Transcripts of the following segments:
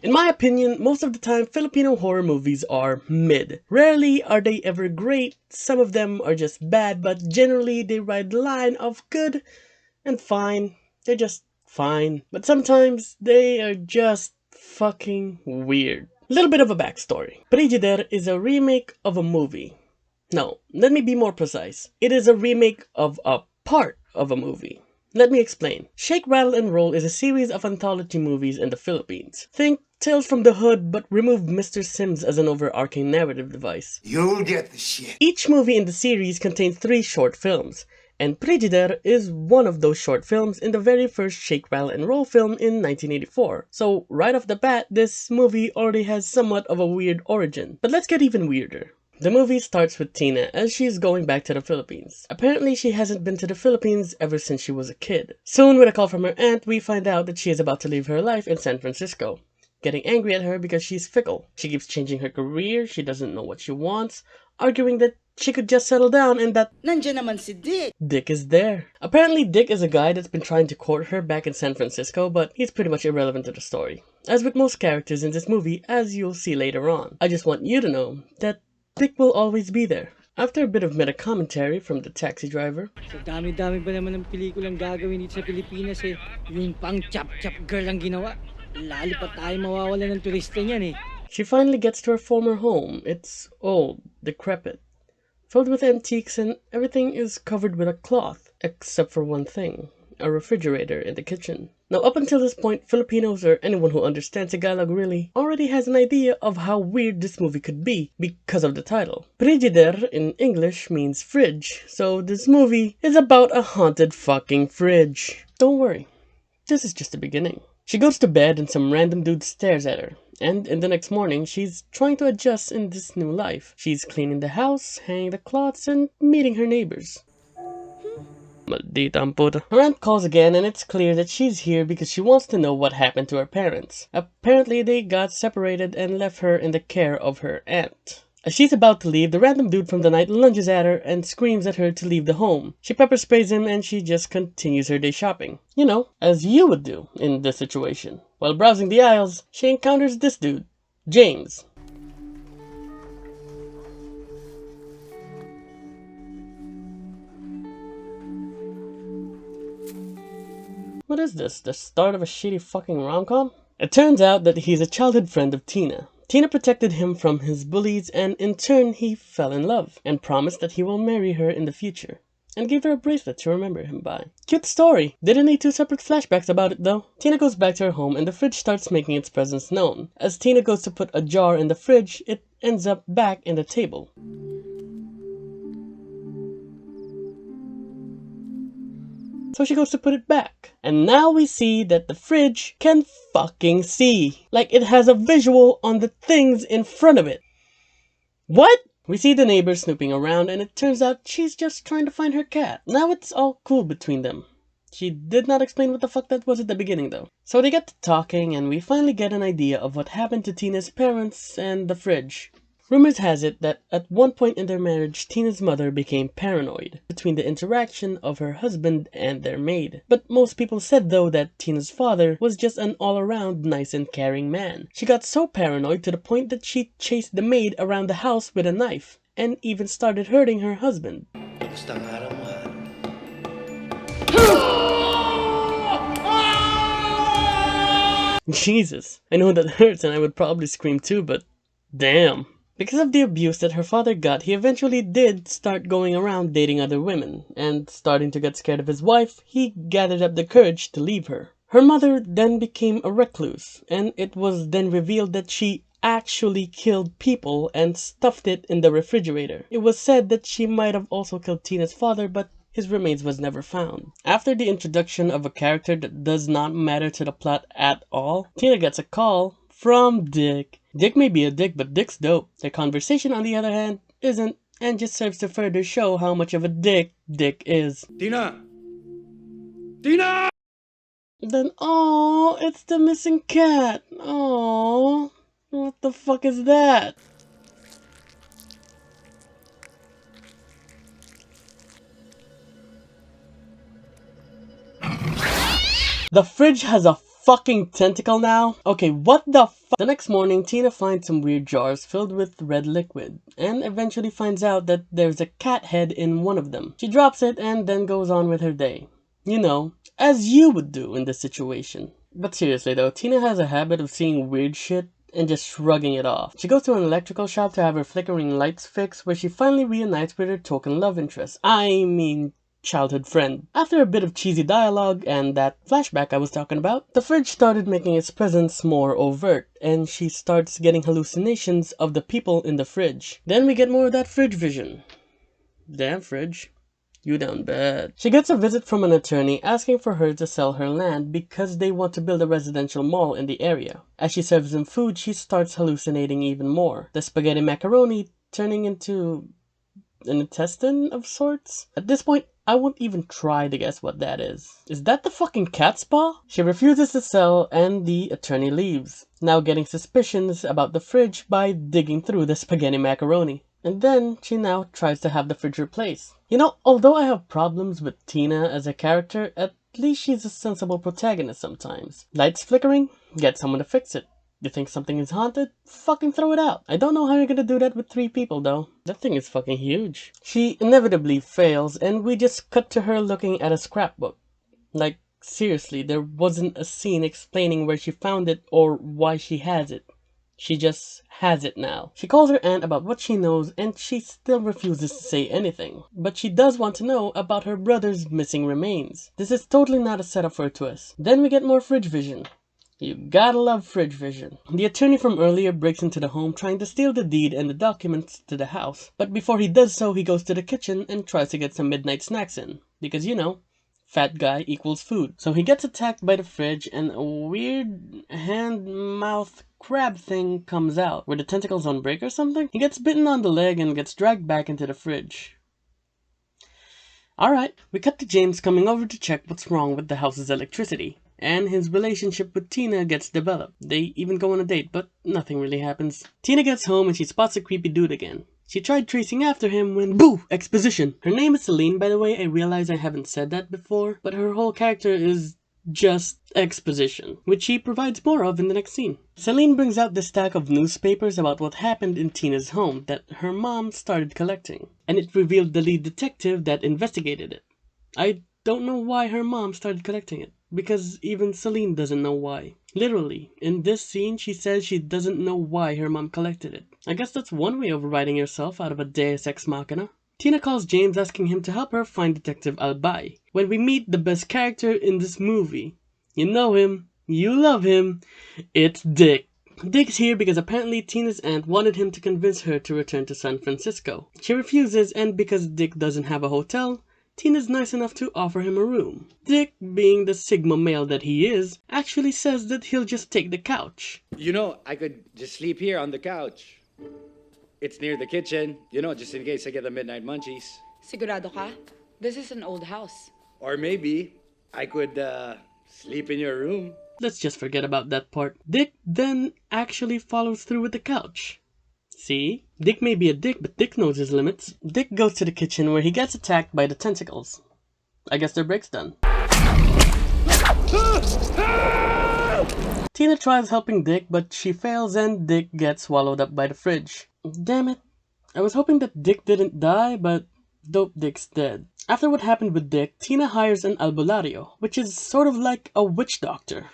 In my opinion, most of the time, Filipino horror movies are mid. Rarely are they ever great, some of them are just bad, but generally they ride the line of good and fine. They're just fine. But sometimes they are just fucking weird. Little bit of a backstory. Pridyider is a remake of a movie. No, let me be more precise. It is a remake of a part of a movie. Let me explain. Shake, Rattle, and Roll is a series of anthology movies in the Philippines. Think Tales from the Hood, but remove Mr. Sims as an overarching narrative device. You'll get the shit. Each movie in the series contains 3 short films, and Pridyider is one of those short films in the very first Shake, Rattle, and Roll film in 1984. So right off the bat, this movie already has somewhat of a weird origin. But let's get even weirder. The movie starts with Tina as she's going back to the Philippines. Apparently she hasn't been to the Philippines ever since she was a kid. Soon, with a call from her aunt, we find out that she is about to leave her life in San Francisco. Getting angry at her because she's fickle. She keeps changing her career, she doesn't know what she wants, arguing that she could just settle down and that Nandiyan naman si Dick. Dick is there. Apparently Dick is a guy that's been trying to court her back in San Francisco, but he's pretty much irrelevant to the story. As with most characters in this movie, as you'll see later on. I just want you to know that Dick will always be there. After a bit of meta commentary from the taxi driver, Sa dami-dami pa naman ng pelikulang gagawin dito sa Pilipinas yung pang chap-chap girl ang ginawa. Lalo pa tayo mawawalan ng turista niyan she finally gets to her former home. It's old, decrepit, filled with antiques, and everything is covered with a cloth, except for one thing. A refrigerator in the kitchen. Now up until this point, Filipinos, or anyone who understands Tagalog really, already has an idea of how weird this movie could be because of the title. Pridyider in English means fridge, so this movie is about a haunted fucking fridge. Don't worry, this is just the beginning. She goes to bed and some random dude stares at her. And in the next morning, she's trying to adjust in this new life. She's cleaning the house, hanging the cloths, and meeting her neighbors. Maldita puta. Her aunt calls again and it's clear that she's here because she wants to know what happened to her parents. Apparently they got separated and left her in the care of her aunt. As she's about to leave, the random dude from the night lunges at her and screams at her to leave the home. She pepper sprays him and she just continues her day shopping. You know, as you would do in this situation. While browsing the aisles, she encounters this dude, James. What is this, the start of a shitty fucking rom-com? It turns out that he's a childhood friend of Tina. Tina protected him from his bullies and in turn he fell in love and promised that he will marry her in the future and gave her a bracelet to remember him by. Cute story. Didn't need 2 separate flashbacks about it though. Tina goes back to her home and the fridge starts making its presence known. As Tina goes to put a jar in the fridge, it ends up back in the table. So she goes to put it back. And now we see that the fridge can fucking see. Like it has a visual on the things in front of it. What? We see the neighbor snooping around and it turns out she's just trying to find her cat. Now it's all cool between them. She did not explain what the fuck that was at the beginning though. So they get to talking and we finally get an idea of what happened to Tina's parents and the fridge. Rumors has it that at one point in their marriage, Tina's mother became paranoid between the interaction of her husband and their maid. But most people said though that Tina's father was just an all-around nice and caring man. She got so paranoid to the point that she chased the maid around the house with a knife and even started hurting her husband. Jesus, I know that hurts and I would probably scream too, but damn. Because of the abuse that her father got, he eventually did start going around dating other women, and starting to get scared of his wife, he gathered up the courage to leave her. Her mother then became a recluse, and it was then revealed that she actually killed people and stuffed it in the refrigerator. It was said that she might have also killed Tina's father, but his remains was never found. After the introduction of a character that does not matter to the plot at all, Tina gets a call from Dick. Dick may be a dick, but Dick's dope. Their conversation, on the other hand, isn't, and just serves to further show how much of a dick Dick is. Tina! Tina! Then, oh, it's the missing cat. Oh, what the fuck is that? The fridge has a fucking tentacle now? Okay, what the fuck? The next morning, Tina finds some weird jars filled with red liquid, and eventually finds out that there's a cat head in one of them. She drops it and then goes on with her day. You know, as you would do in this situation. But seriously though, Tina has a habit of seeing weird shit and just shrugging it off. She goes to an electrical shop to have her flickering lights fixed, where she finally reunites with her token love interest. I mean, childhood friend. After a bit of cheesy dialogue and that flashback I was talking about, the fridge started making its presence more overt, and she starts getting hallucinations of the people in the fridge. Then we get more of that fridge vision. Damn fridge. You done bad. She gets a visit from an attorney asking for her to sell her land because they want to build a residential mall in the area. As she serves them food, she starts hallucinating even more. The spaghetti macaroni turning into an intestine of sorts? At this point, I won't even try to guess what that is. Is that the fucking cat's paw? She refuses to sell and the attorney leaves, now getting suspicions about the fridge by digging through the spaghetti macaroni. And then she now tries to have the fridge replaced. You know, although I have problems with Tina as a character, at least she's a sensible protagonist sometimes. Lights flickering? Get someone to fix it. You think something is haunted? Fucking throw it out. I don't know how you're gonna do that with 3 people though. That thing is fucking huge. She inevitably fails and we just cut to her looking at a scrapbook. Like, seriously, there wasn't a scene explaining where she found it or why she has it. She just has it now. She calls her aunt about what she knows and she still refuses to say anything. But she does want to know about her brother's missing remains. This is totally not a setup for a twist. Then we get more fridge vision. You gotta love fridge vision. The attorney from earlier breaks into the home trying to steal the deed and the documents to the house. But before he does so, he goes to the kitchen and tries to get some midnight snacks in. Because, you know, fat guy equals food. So he gets attacked by the fridge and a weird hand-mouth crab thing comes out. Were the tentacles on break or something? He gets bitten on the leg and gets dragged back into the fridge. Alright, we cut to James coming over to check what's wrong with the house's electricity. And his relationship with Tina gets developed. They even go on a date, but nothing really happens. Tina gets home and she spots a creepy dude again. She tried tracing after him when boo! Exposition! Her name is Celine, by the way. I realize I haven't said that before, but her whole character is just exposition, which she provides more of in the next scene. Celine brings out the stack of newspapers about what happened in Tina's home that her mom started collecting, and it revealed the lead detective that investigated it. I don't know why her mom started collecting it, because even Celine doesn't know why. Literally, in this scene she says she doesn't know why her mom collected it. I guess that's one way of writing yourself out of a deus ex machina. Tina calls James asking him to help her find Detective Albay. When we meet the best character in this movie, you know him, you love him, it's Dick. Dick's here because apparently Tina's aunt wanted him to convince her to return to San Francisco. She refuses, and because Dick doesn't have a hotel, Tina's nice enough to offer him a room. Dick, being the Sigma male that he is, actually says that he'll just take the couch. You know, I could just sleep here on the couch. It's near the kitchen, you know, just in case I get the midnight munchies. Sigurado ka? This is an old house. Or maybe I could sleep in your room. Let's just forget about that part. Dick then actually follows through with the couch. See? Dick may be a dick, but Dick knows his limits. Dick goes to the kitchen where he gets attacked by the tentacles. I guess their break's done. Tina tries helping Dick, but she fails and Dick gets swallowed up by the fridge. Damn it. I was hoping that Dick didn't die, but dope Dick's dead. After what happened with Dick, Tina hires an albulario, which is sort of like a witch doctor.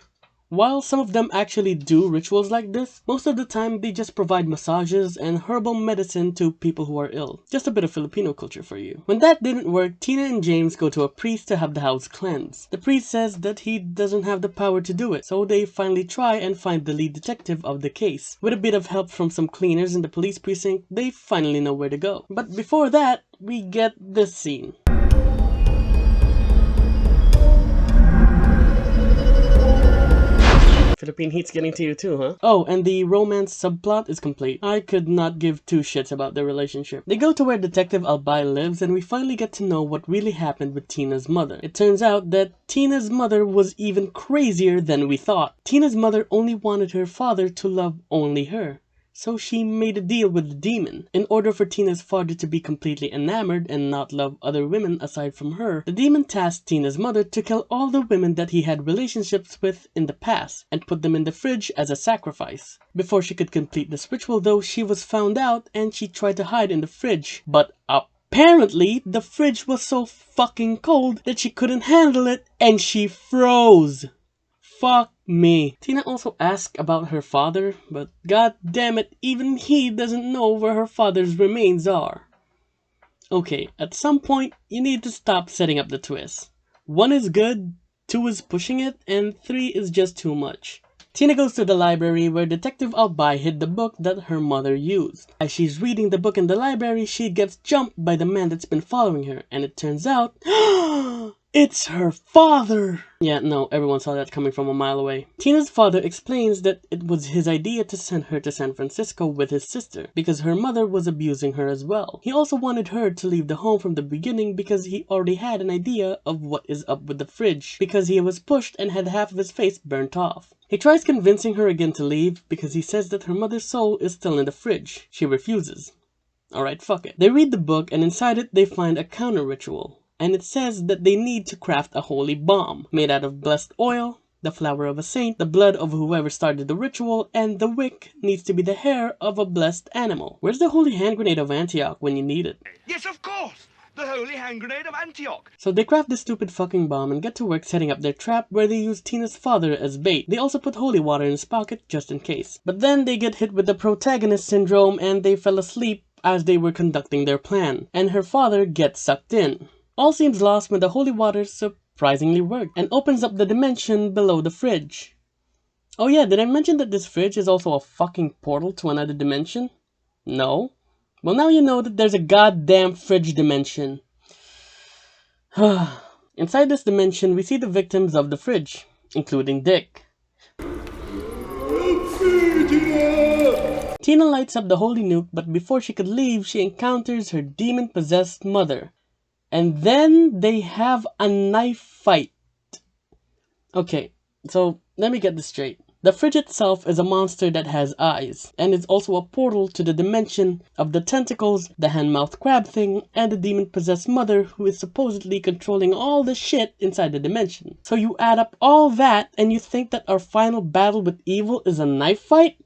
While some of them actually do rituals like this, most of the time they just provide massages and herbal medicine to people who are ill. Just a bit of Filipino culture for you. When that didn't work, Tina and James go to a priest to have the house cleansed. The priest says that he doesn't have the power to do it, so they finally try and find the lead detective of the case. With a bit of help from some cleaners in the police precinct, they finally know where to go. But before that, we get this scene. Philippine heat's getting to you too, huh? Oh, and the romance subplot is complete. I could not give 2 shits about their relationship. They go to where Detective Albay lives and we finally get to know what really happened with Tina's mother. It turns out that Tina's mother was even crazier than we thought. Tina's mother only wanted her father to love only her. So she made a deal with the demon. In order for Tina's father to be completely enamored and not love other women aside from her, the demon tasked Tina's mother to kill all the women that he had relationships with in the past and put them in the fridge as a sacrifice. Before she could complete this ritual though, she was found out and she tried to hide in the fridge. But apparently, the fridge was so fucking cold that she couldn't handle it and she froze. Fuck me. Tina also asked about her father, but god damn it, even he doesn't know where her father's remains are. Okay, at some point, you need to stop setting up the twist. 1 is good, 2 is pushing it, and 3 is just too much. Tina goes to the library where Detective Albay hid the book that her mother used. As she's reading the book in the library, she gets jumped by the man that's been following her, and it turns out, it's her father! Yeah, no, everyone saw that coming from a mile away. Tina's father explains that it was his idea to send her to San Francisco with his sister, because her mother was abusing her as well. He also wanted her to leave the home from the beginning because he already had an idea of what is up with the fridge, because he was pushed and had half of his face burnt off. He tries convincing her again to leave because he says that her mother's soul is still in the fridge. She refuses. Alright, fuck it. They read the book and inside it they find a counter ritual. And it says that they need to craft a holy bomb made out of blessed oil, the flower of a saint, the blood of whoever started the ritual, and the wick needs to be the hair of a blessed animal. Where's the holy hand grenade of Antioch when you need it? Yes, of course! The holy hand grenade of Antioch! So they craft this stupid fucking bomb and get to work setting up their trap where they use Tina's father as bait. They also put holy water in his pocket just in case. But then they get hit with the protagonist syndrome and they fell asleep as they were conducting their plan. And her father gets sucked in. All seems lost when the holy water surprisingly worked and opens up the dimension below the fridge. Oh yeah, did I mention that this fridge is also a fucking portal to another dimension? No? Well, now you know that there's a goddamn fridge dimension. Inside this dimension, we see the victims of the fridge, including Dick. Tina lights up the holy nuke, but before she could leave, she encounters her demon-possessed mother. And then they have a knife fight. Okay, so let me get this straight. The fridge itself is a monster that has eyes, and is also a portal to the dimension of the tentacles, the hand-mouth crab thing, and the demon-possessed mother who is supposedly controlling all the shit inside the dimension. So you add up all that, and you think that our final battle with evil is a knife fight?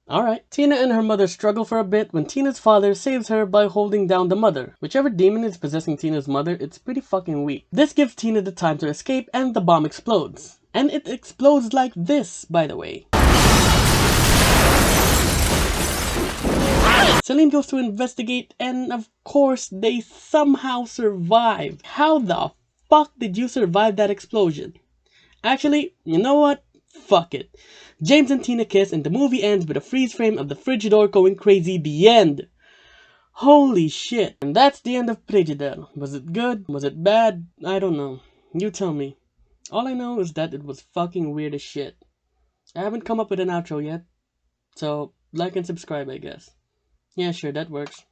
Alright, Tina and her mother struggle for a bit when Tina's father saves her by holding down the mother. Whichever demon is possessing Tina's mother, it's pretty fucking weak. This gives Tina the time to escape and the bomb explodes. And it explodes like this, by the way. Celine goes to investigate and of course they somehow survive. How the fuck did you survive that explosion? Actually, you know what? Fuck it. James and Tina kiss and the movie ends with a freeze frame of the fridge door going crazy. The end. Holy shit. And that's the end of Pridyider. Was it good? Was it bad? I don't know. You tell me. All I know is that it was fucking weird as shit. I haven't come up with an outro yet. So, like and subscribe, I guess. Yeah, sure, that works.